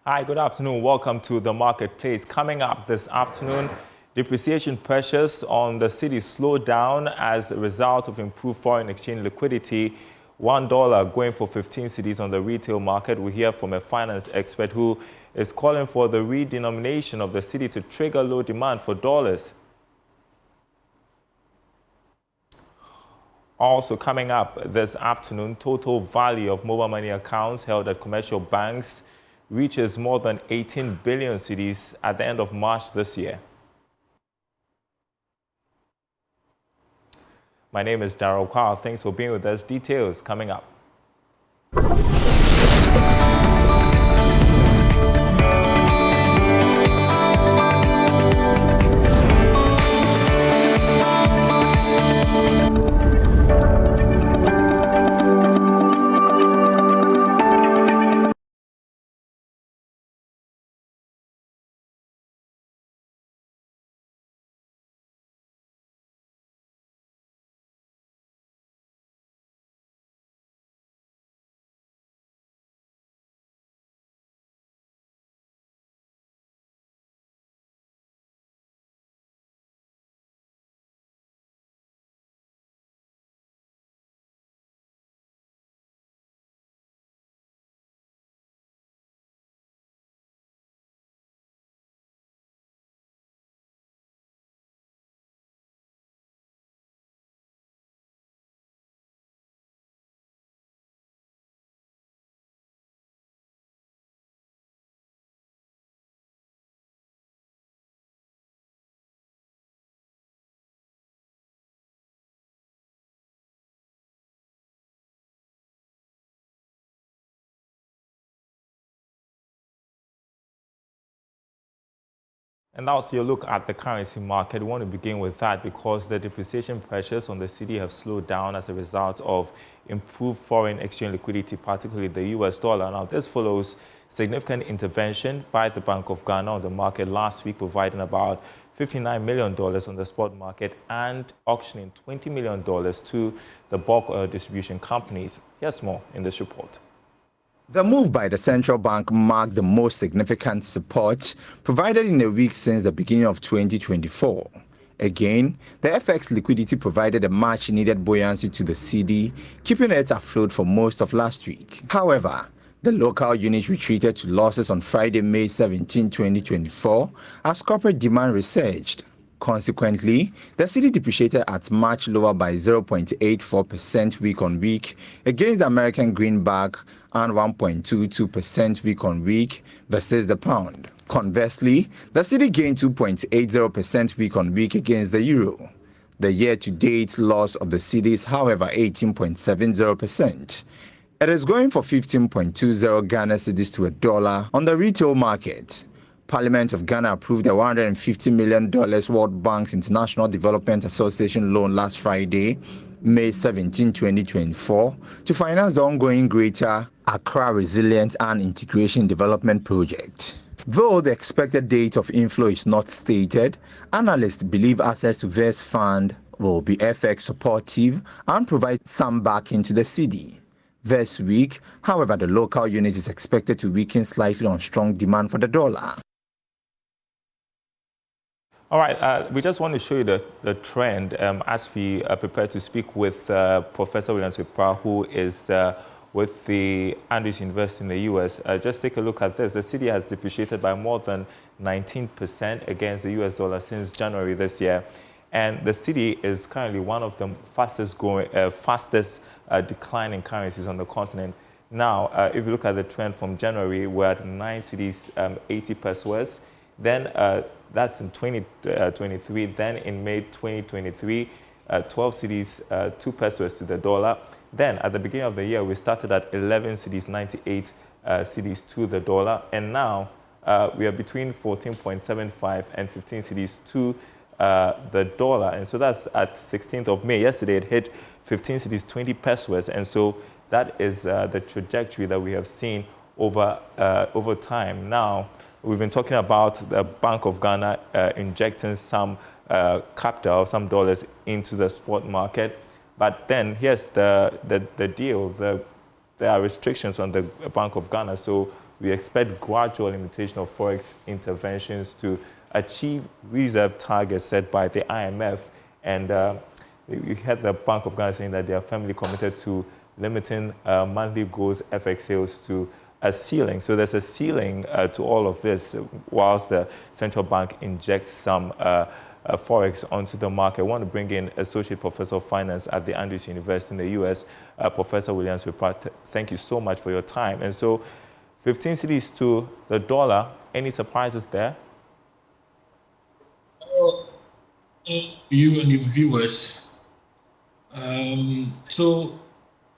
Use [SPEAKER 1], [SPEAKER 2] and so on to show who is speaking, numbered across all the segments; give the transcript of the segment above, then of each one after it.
[SPEAKER 1] Hi, good afternoon. Welcome to the marketplace. Coming up this afternoon, depreciation pressures on the cedi slowed down as a result of improved foreign exchange liquidity. $1 going for 15 cedis on the retail market. We hear from a finance expert who is calling for the redenomination of the cedi to trigger low demand for dollars. Also coming up this afternoon, total value of mobile money accounts held at commercial banks reaches more than 18 billion cedis at the end of March this year. My name is Darryl Kwao. Thanks for being with us. Details coming up. And also your look at the currency market. We want to begin with that because the depreciation pressures on the cedi have slowed down as a result of improved foreign exchange liquidity, particularly the US dollar. Now, this follows significant intervention by the Bank of Ghana on the market last week, providing about $59 million on the spot market and auctioning $20 million to the BoG oil distribution companies. Here's more in this report.
[SPEAKER 2] The move by the central bank marked the most significant support provided in a week since the beginning of 2024. Again, the FX liquidity provided a much-needed buoyancy to the cedi, keeping it afloat for most of last week. However, the local unit retreated to losses on Friday, May 17, 2024, as corporate demand resurged. Consequently, the cedi depreciated at much lower by 0.84% week-on-week against the American greenback and 1.22% week-on-week versus the pound. Conversely, the cedi gained 2.80% week-on-week against the euro. The year-to-date loss of the cedi is, however, 18.70%. It is going for 15.20 Ghana cedis to a dollar on the retail market. Parliament of Ghana approved a $150 million World Bank's International Development Association loan last Friday, May 17, 2024, to finance the ongoing Greater Accra Resilience and Integration Development Project. Though the expected date of inflow is not stated, analysts believe access to this fund will be FX supportive and provide some backing to the cedi. This week, however, the local unit is expected to weaken slightly on strong demand for the dollar.
[SPEAKER 1] All right, we just want to show you the trend as we prepare to speak with Professor Williams Wipra, who is with the Andrews University in the US. Just take a look at this. The cedi has depreciated by more than 19% against the US dollar since January this year. And the cedi is currently one of the fastest declining currencies on the continent. Now, if you look at the trend from January, we're at 9 cedis, 80 pesos. Then that's in 2023. Then in May 2023, 12 cedis, 2 pesos to the dollar. Then at the beginning of the year, we started at 11 cedis, 98 cedis to the dollar. And now we are between 14.75 and 15 cedis to the dollar. And so that's at 16th of May. Yesterday, it hit 15 cedis, 20 pesos. And so that is the trajectory that we have seen over time. Now, we've been talking about the Bank of Ghana injecting some capital, some dollars into the spot market. But then here's the deal. There are restrictions on the Bank of Ghana. So we expect gradual limitation of forex interventions to achieve reserve targets set by the IMF. And you had the Bank of Ghana saying that they are firmly committed to limiting monthly gross FX sales to a ceiling. So there's a ceiling to all of this, whilst the central bank injects some forex onto the market. I want to bring in Associate Professor of Finance at the Andrews University in the US, Professor Williams Pepper. Thank you so much for your time. And so 15 cedis to the dollar, any surprises there?
[SPEAKER 3] You and your viewers. So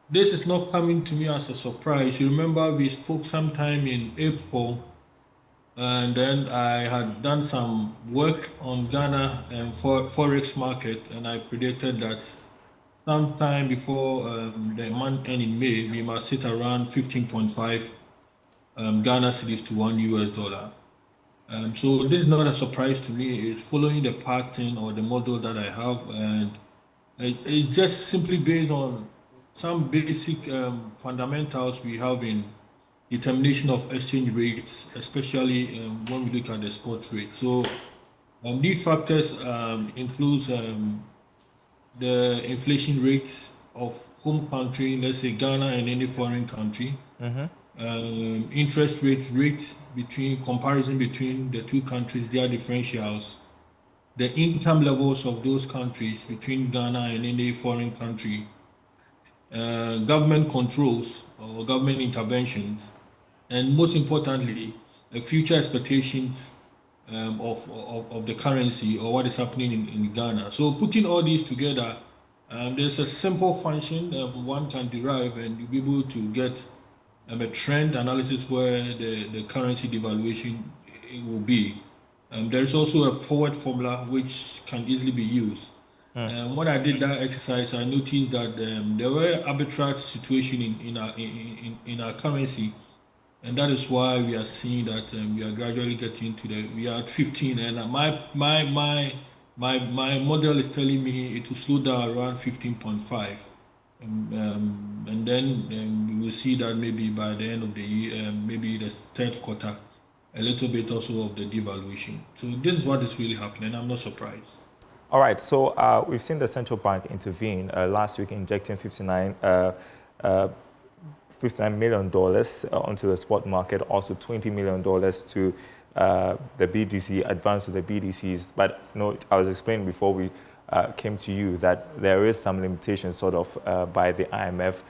[SPEAKER 3] this is not coming to me as a surprise. You remember we spoke sometime in April, and then I had done some work on Ghana and forex market, and I predicted that sometime before the month end in May, we must sit around 15.5 Ghana cedis to $1. So this is not a surprise to me. It's following the pattern or the model that I have, and it's just simply based on some basic fundamentals we have in determination of exchange rates, especially when we look at the spot rate. So these factors includes the inflation rate of home country, let's say Ghana and any foreign country, interest rate between comparison between the two countries, their differentials, the income levels of those countries between Ghana and any foreign country, government controls or government interventions, and most importantly, future expectations of the currency or what is happening in Ghana. So putting all these together, there's a simple function one can derive, and you'll be able to get a trend analysis where the currency devaluation will be. There is also a forward formula which can easily be used. When I did that exercise, I noticed that there were arbitrage situation in our currency, and that is why we are seeing that we are gradually getting to we are at 15, and my model is telling me it will slow down around 15.5. And then we will see that maybe by the end of the year, maybe the third quarter, a little bit also of the devaluation. So this is what is really happening. I'm not surprised.
[SPEAKER 1] All right, so we've seen the central bank intervene last week, injecting $59 million onto the spot market, also $20 million to the BDC, advance to the BDCs. But I was explaining before we came to you that there is some limitation sort of by the IMF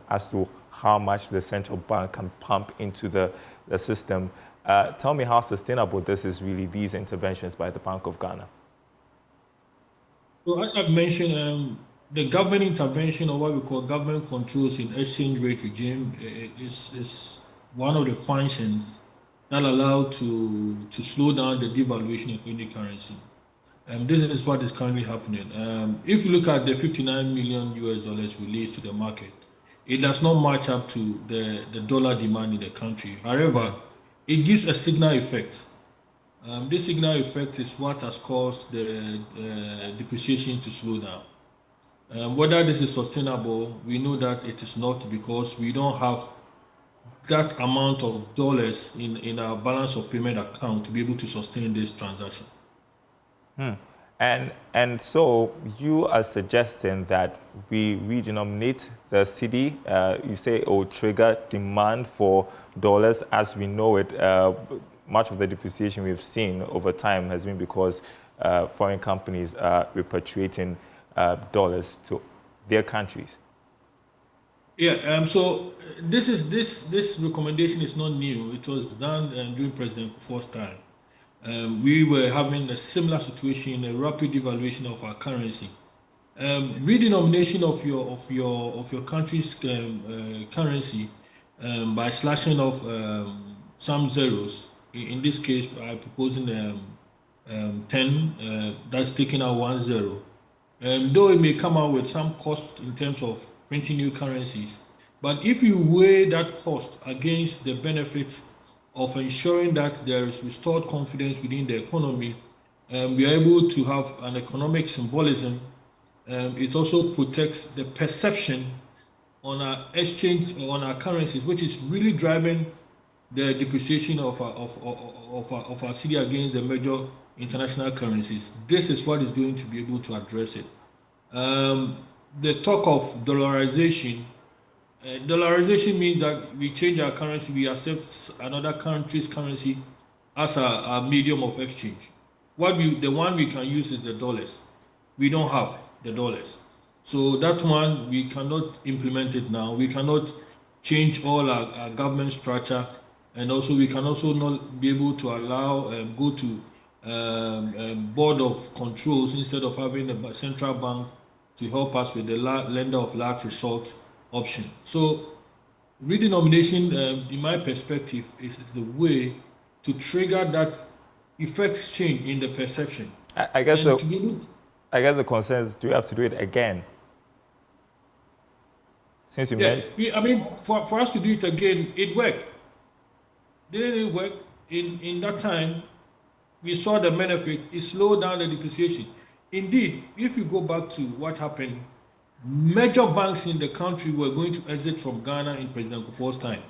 [SPEAKER 1] as to how much the central bank can pump into the system. Tell me how sustainable this is really, these interventions by the Bank of Ghana.
[SPEAKER 3] So as I've mentioned, the government intervention, or what we call government controls in exchange rate regime, is one of the functions that allow to slow down the devaluation of any currency. This is what is currently happening. If you look at the $59 million released to the market, it does not match up to the dollar demand in the country. However, it gives a signal effect. This signal effect is what has caused the depreciation to slow down. Whether this is sustainable, we know that it is not, because we don't have that amount of dollars in our balance of payment account to be able to sustain this transaction.
[SPEAKER 1] And so you are suggesting that we redenominate the cedi. You say it will trigger demand for dollars as we know it. Much of the depreciation we've seen over time has been because foreign companies are repatriating dollars to their countries.
[SPEAKER 3] Yeah. So this recommendation is not new. It was done during President Kufuor's time. We were having a similar situation, a rapid devaluation of our currency. Redenomination of your country's currency by slashing off some zeros. In this case, I'm proposing 10. That's taking out 1 0. Though it may come out with some cost in terms of printing new currencies, but if you weigh that cost against the benefit of ensuring that there is restored confidence within the economy, we are able to have an economic symbolism. It also protects the perception on our exchange, on our currencies, which is really driving the depreciation of our cedi against the major international currencies. This is what is going to be able to address it. The talk of dollarization. Dollarization means that we change our currency, we accept another country's currency as a medium of exchange. The one we can use is the dollars. We don't have the dollars. So that one, we cannot implement it now. We cannot change all our government structure, and also we can also not be able to allow go to board of controls instead of having a central bank to help us with the lender of last resort option. So redenomination, in my perspective, is the way to trigger that effects change in the perception.
[SPEAKER 1] I guess so. I guess the concern is, do you have to do it again? Since you mentioned,
[SPEAKER 3] I mean, for us to do it again, it worked. Didn't it work? In that time, we saw the benefit. It slowed down the depreciation. Indeed, if you go back to what happened, major banks in the country were going to exit from Ghana in President Kufuor's time.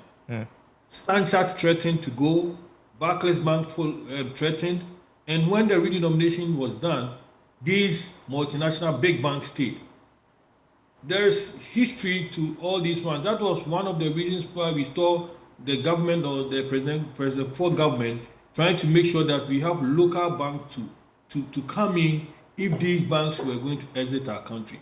[SPEAKER 3] Standard Chartered threatened to go, Barclays Bank threatened, and when the redenomination was done, these multinational big banks stayed. There's history to all these ones. That was one of the reasons why we saw the government or the President Ford government trying to make sure that we have local banks to come in if these banks were going to exit our country.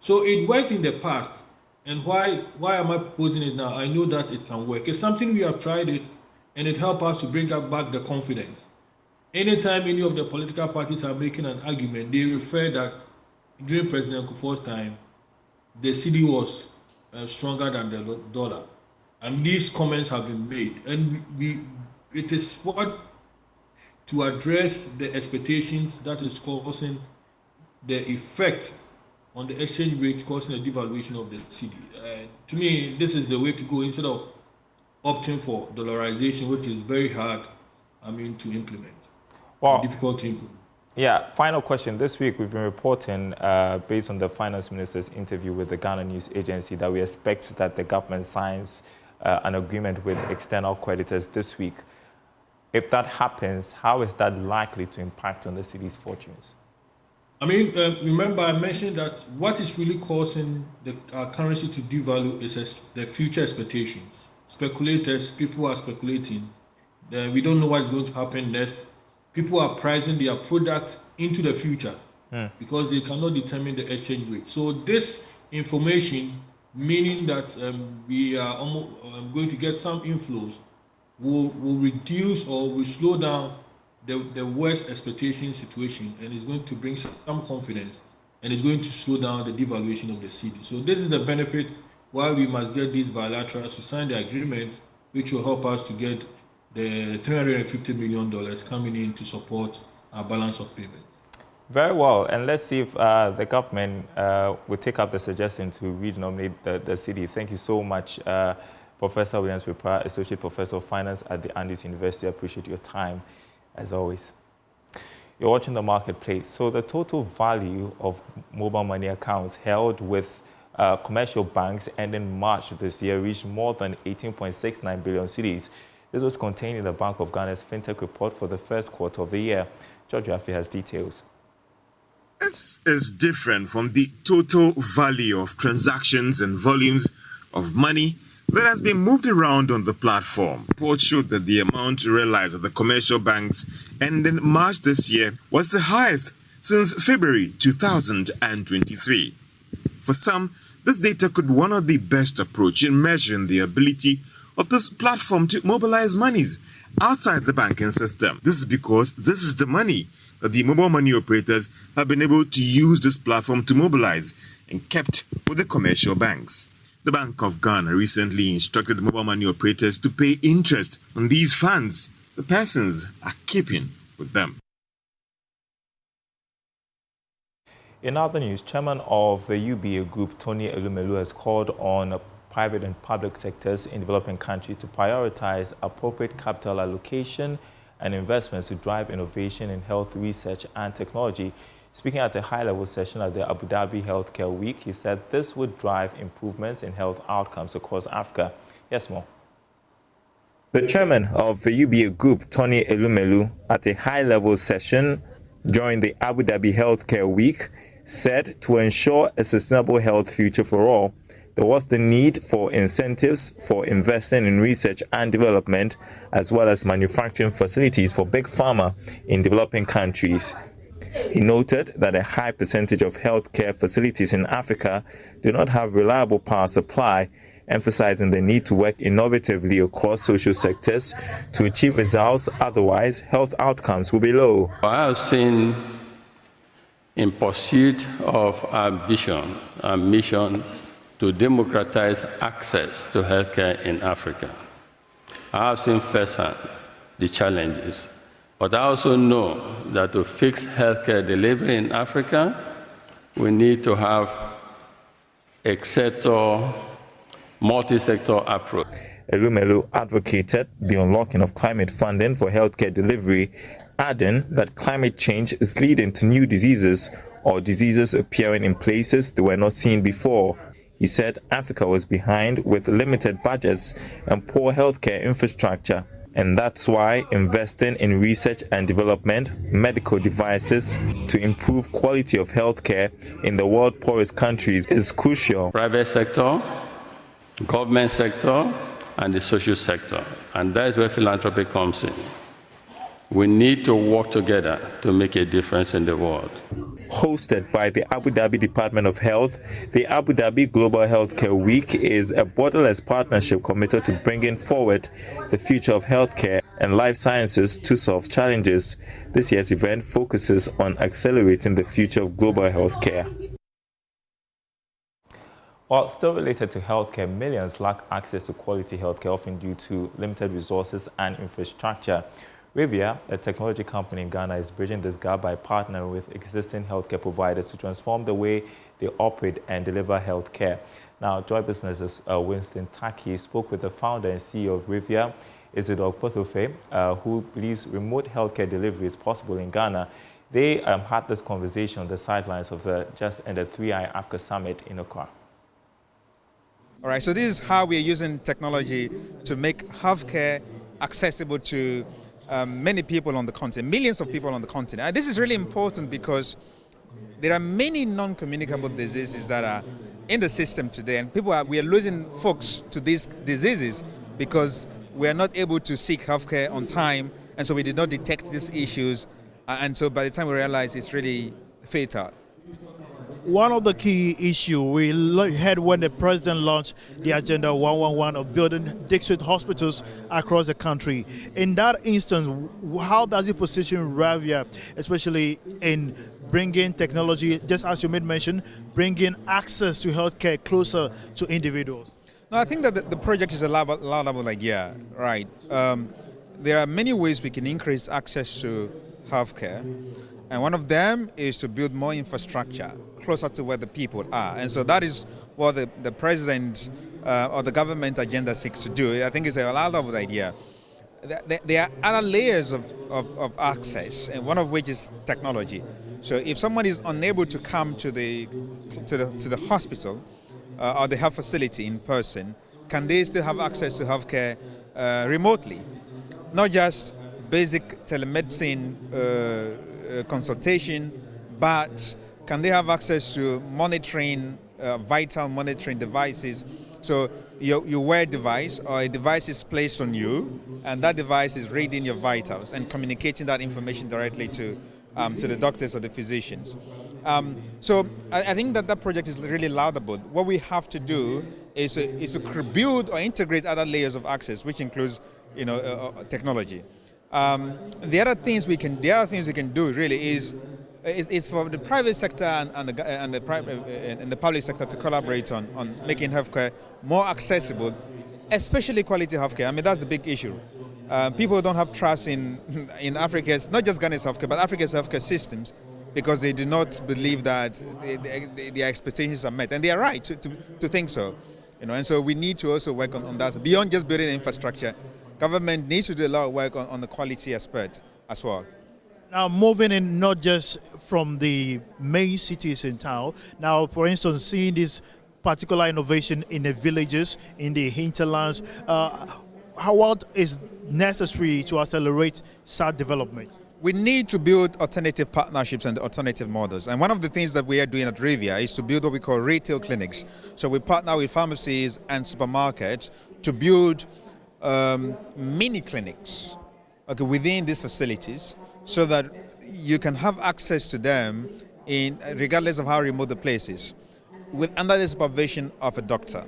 [SPEAKER 3] So it worked in the past. And why am I proposing it now? I know that it can work. It's something we have tried it, and it helped us to bring back the confidence. Anytime any of the political parties are making an argument, they refer that during President Kufuor's time, the cedi was stronger than the dollar. And these comments have been made. And it is what to address the expectations that is causing the effect on the exchange rate, causing a devaluation of the cedi. To me, this is the way to go instead of opting for dollarization, which is very hard, to implement.
[SPEAKER 1] Well,
[SPEAKER 3] difficult to implement.
[SPEAKER 1] Yeah, final question. This week we've been reporting, based on the finance minister's interview with the Ghana News Agency, that we expect that the government signs an agreement with external creditors this week. If that happens, how is that likely to impact on the city's fortunes?
[SPEAKER 3] Remember I mentioned that what is really causing our currency to devalue is the future expectations. Speculators, people are speculating. We don't know what is going to happen next. People are pricing their product into the future because they cannot determine the exchange rate. So this information, meaning that we are going to get some inflows, will reduce or will slow down the worst expectation situation, and is going to bring some confidence, and it's going to slow down the devaluation of the cedi. So this is the benefit why we must get these bilaterals to sign the agreement, which will help us to get the $350 million coming in to support our balance of payments.
[SPEAKER 1] Very well, and let's see if the government will take up the suggestion to redenominate the cedi. Thank you so much, Professor Williams-Pepa, Associate Professor of Finance at the Andrews University. I appreciate your time, as always. You're watching The Marketplace. So the total value of mobile money accounts held with commercial banks ending March this year reached more than 18.69 billion cedis. This was contained in the Bank of Ghana's FinTech report for the first quarter of the year. George Affe has details.
[SPEAKER 4] This is different from the total value of transactions and volumes of money that has been moved around on the platform. Reports showed that the amount realized at the commercial banks ending March this year was the highest since February 2023. For some, this data could be one of the best approach in measuring the ability of this platform to mobilize monies outside the banking system. This is because this is the money that the mobile money operators have been able to use this platform to mobilize and kept with the commercial banks. The Bank of Ghana recently instructed the mobile money operators to pay interest on these funds the persons are keeping with them.
[SPEAKER 1] In other news, Chairman of the UBA Group, Tony Elumelu, has called on private and public sectors in developing countries to prioritize appropriate capital allocation and investments to drive innovation in health research and technology. Speaking at a high-level session at the Abu Dhabi Healthcare Week, he said this would drive improvements in health outcomes across Africa. Yes, more. The chairman of the UBA Group, Tony Elumelu, at a high-level session during the Abu Dhabi Healthcare Week, said to ensure a sustainable health future for all, there was the need for incentives for investing in research and development, as well as manufacturing facilities for big pharma in developing countries. He noted that a high percentage of healthcare facilities in Africa do not have reliable power supply, emphasizing the need to work innovatively across social sectors to achieve results, otherwise health outcomes will be low.
[SPEAKER 5] I have seen, in pursuit of our vision, our mission to democratize access to healthcare in Africa, I have seen firsthand the challenges. But I also know that to fix healthcare delivery in Africa, we need to have a multi-sector approach.
[SPEAKER 1] Elumelu advocated the unlocking of climate funding for healthcare delivery, adding that climate change is leading to new diseases or diseases appearing in places they were not seen before. He said Africa was behind with limited budgets and poor healthcare infrastructure, and that's why investing in research and development, medical devices to improve quality of healthcare in the world's poorest countries is crucial.
[SPEAKER 5] Private sector, government sector, and the social sector, and that is where philanthropy comes in. We need to work together to make a difference in the world.
[SPEAKER 1] Hosted by the Abu Dhabi Department of Health, the Abu Dhabi Global Healthcare Week is a borderless partnership committed to bringing forward the future of healthcare and life sciences to solve challenges. This year's event focuses on accelerating the future of global healthcare. While still related to healthcare, millions lack access to quality healthcare, often due to limited resources and infrastructure. Rivia, a technology company in Ghana, is bridging this gap by partnering with existing healthcare providers to transform the way they operate and deliver healthcare. Now, Joy Business's Winston Taki spoke with the founder and CEO of Rivia, Isidore Pothofe, who believes remote healthcare delivery is possible in Ghana. They had this conversation on the sidelines of the just ended 3i Africa Summit in Accra.
[SPEAKER 6] All right, so this is how we are using technology to make healthcare accessible to many people on the continent, millions of people on the continent. And this is really important because there are many non-communicable diseases that are in the system today, and we are losing folks to these diseases because we are not able to seek healthcare on time, and so we did not detect these issues, and so by the time we realize, it's really fatal.
[SPEAKER 7] One of the key issues we had when the president launched the Agenda 111 of building district hospitals across the country. In that instance, how does it position Rivia, especially in bringing technology, just as you made mention, bringing access to healthcare closer to individuals?
[SPEAKER 6] No, I think that the project is a laudable idea, right? There are many ways we can increase access to healthcare. And one of them is to build more infrastructure closer to where the people are. And so that is what the president or the government agenda seeks to do. I think it's a laudable idea. There are other layers of access, and one of which is technology. So if someone is unable to come to the hospital or the health facility in person, can they still have access to healthcare remotely? Not just basic telemedicine consultation, but can they have access to monitoring, vital monitoring devices? So you wear a device, or a device is placed on you, and that device is reading your vitals and communicating that information directly to the doctors or the physicians. So I think that project is really laudable. What we have to do is to build or integrate other layers of access, which includes technology. The other things we can do really is for the private sector and the public sector to collaborate on making healthcare more accessible, especially quality healthcare. I mean, that's the big issue. People don't have trust in Africa's, not just Ghana's healthcare, but Africa's healthcare systems, because they do not believe that their expectations are met, and they are right to think so. And so we need to also work on that beyond just building infrastructure. Government needs to do a lot of work on the quality aspect as well.
[SPEAKER 7] Now, moving in not just from the main cities in town, now, for instance, seeing this particular innovation in the villages, in the hinterlands, what is necessary to accelerate such development?
[SPEAKER 6] We need to build alternative partnerships and alternative models. And one of the things that we are doing at Rivia is to build what we call retail clinics. So we partner with pharmacies and supermarkets to build mini clinics within these facilities so that you can have access to them regardless of how remote the place is, under the supervision of a doctor.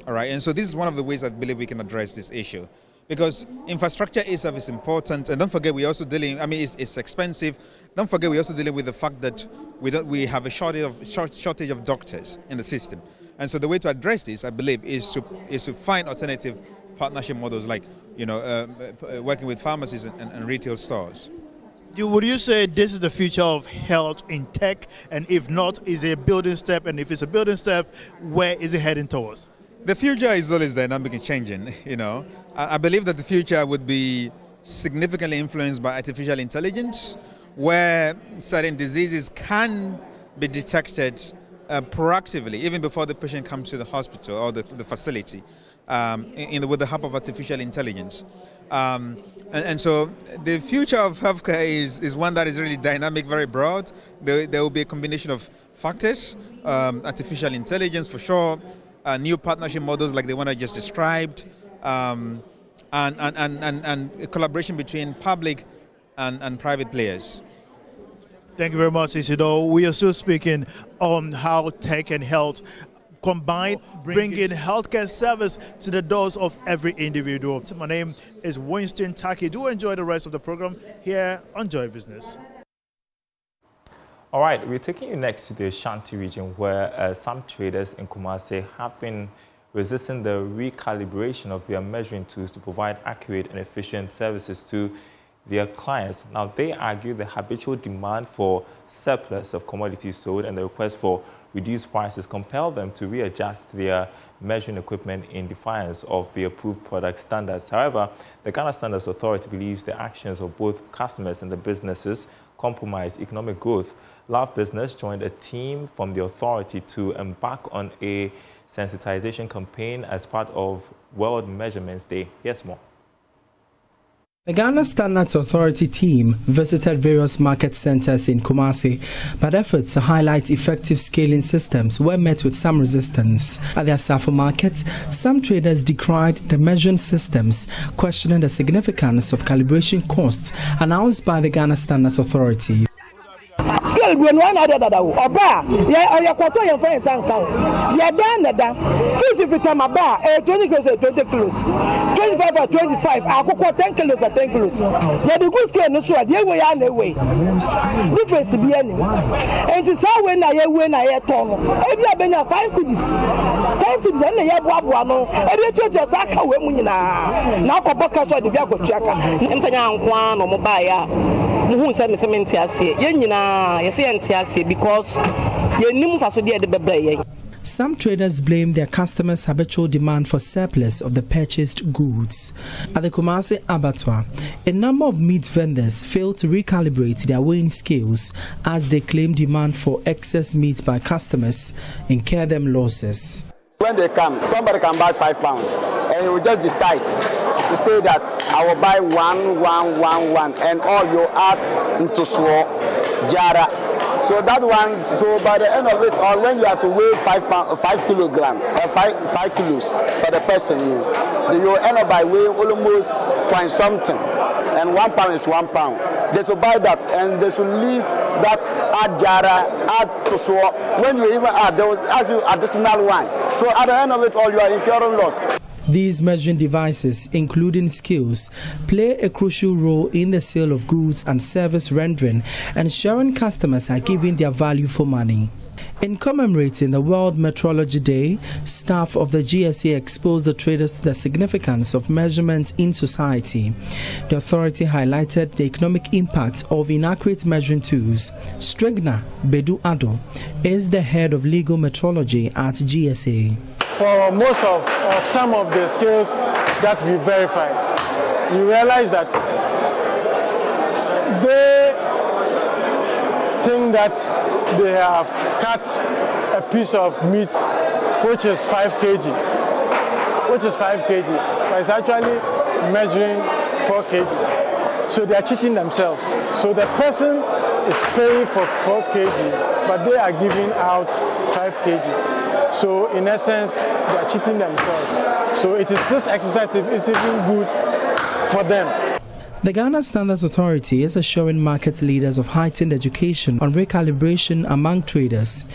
[SPEAKER 6] All right, and so this is one of the ways I believe we can address this issue. Because infrastructure itself is important, and don't forget we're also dealing, it's expensive. Don't forget we're also dealing with the fact that we have a shortage of doctors in the system. And so the way to address this, I believe, is to find alternative partnership models like, working with pharmacies and retail stores.
[SPEAKER 7] Would you say this is the future of health in tech? And if not, is it a building step? And if it's a building step, where is it heading towards?
[SPEAKER 6] The future is always dynamic and changing, I believe that the future would be significantly influenced by artificial intelligence, where certain diseases can be detected proactively, even before the patient comes to the hospital or the facility, with the help of artificial intelligence. And so the future of healthcare is one that is really dynamic, very broad. There will be a combination of factors, artificial intelligence for sure, new partnership models like the one I just described, and collaboration between public and private players.
[SPEAKER 7] Thank you very much, Isidore. We are still speaking on how tech and health combine, bringing healthcare service to the doors of every individual. My name is Winston Taki. Do enjoy the rest of the program here on Joy Business.
[SPEAKER 1] All right, we're taking you next to the Ashanti region, where some traders in Kumasi have been resisting the recalibration of their measuring tools to provide accurate and efficient services to their clients. Now, they argue the habitual demand for surplus of commodities sold and the request for reduced prices compel them to readjust their measuring equipment in defiance of the approved product standards. However, the Ghana Standards Authority believes the actions of both customers and the businesses compromise economic growth. Love Business joined a team from the authority to embark on a sensitization campaign as part of World Measurements Day. Here's more.
[SPEAKER 8] The Ghana Standards Authority team visited various market centers in Kumasi, but efforts to highlight effective scaling systems were met with some resistance. At the Asafo market, some traders decried the measuring systems, questioning the significance of calibration costs announced by the Ghana Standards Authority.
[SPEAKER 9] Scale when one other oba ya kwato ya friends and count ya dan fish if it am aba 20 kilos at 20 kilos 25 at 25 akoko 10 kilos at 10 kilos ya the good scale no so dey way ya na way difference bi ani and to say when na ya ton e bi abenya 5 cedis 10 cedis na ya boaboa no e dey cheche sa aka we mu nyina na akoboka so dey bi akotuaka emsanya anko no mo ba ya because
[SPEAKER 8] some traders blame their customers' habitual demand for surplus of the purchased goods. At the Kumasi abattoir, a number of meat vendors failed to recalibrate their weighing scales as they claim demand for excess meat by customers incur them losses.
[SPEAKER 10] When they come, somebody can buy £5 and you will just decide to say that I will buy 1,111 and all you add into jara. So that one, so by the end of it, or when you have to weigh 5 kilograms or 5 kilos for the person, you end up by weighing almost point something, and £1 is £1. They should buy that, and they should leave that add jara, add to when you even add, they will ask you additional one. So at the end of it all, you are incurring loss.
[SPEAKER 8] These measuring devices, including scales, play a crucial role in the sale of goods and service rendering, ensuring customers are giving their value for money. In commemorating the World Metrology Day, staff of the GSA exposed the traders to the significance of measurement in society. The authority highlighted the economic impact of inaccurate measuring tools. Strigna Bedu Ado is the head of legal metrology at GSA.
[SPEAKER 11] For most of or some of the scales that we verified, you realize that they think that they have cut a piece of meat which is 5 kg, but it's actually measuring 4 kg. So they are cheating themselves. So the person is paying for 4 kg, but they are giving out 5 kg. So in essence, they are cheating themselves. So it is this exercise is even good for them.
[SPEAKER 8] The Ghana Standards Authority is assuring market leaders of heightened education on recalibration among traders.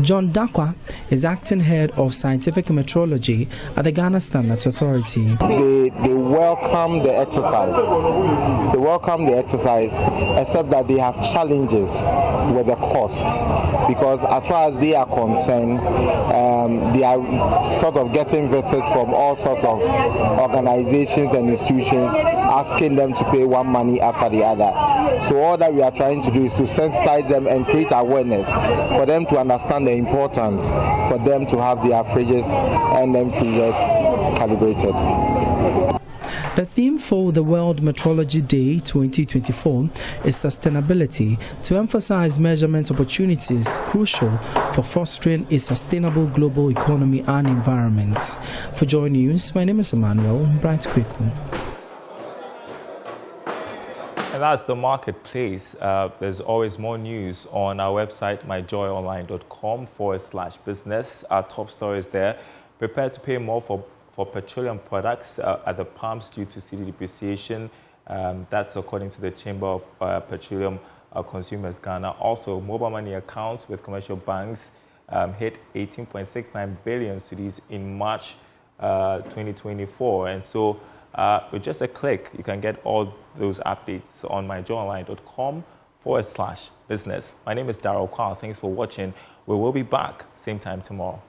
[SPEAKER 8] John Dakwa is acting head of scientific metrology at the Ghana Standards Authority.
[SPEAKER 12] They welcome the exercise. They welcome the exercise, except that they have challenges with the costs. Because as far as they are concerned, they are sort of getting visits from all sorts of organizations and institutions asking them to pay one money after the other. So all that we are trying to do is to sensitize them and create awareness for them to understand the importance for them to have their fridges and them freezers calibrated.
[SPEAKER 8] The theme for the World Metrology Day 2024 is sustainability, to emphasize measurement opportunities crucial for fostering a sustainable global economy and environment. For Joy News, my name is Emmanuel Bright Kweku.
[SPEAKER 1] And that's the marketplace. There's always more news on our website, myjoyonline.com/business. Our top stories there. Prepare to pay more for petroleum products at the pumps due to Cedi depreciation. That's according to the Chamber of Petroleum Consumers Ghana. Also, mobile money accounts with commercial banks hit 18.69 billion cedis in March 2024. And so with just a click, you can get all those updates on myjoyonline.com/business. My name is Darryl Kwao. Thanks for watching. We will be back same time tomorrow.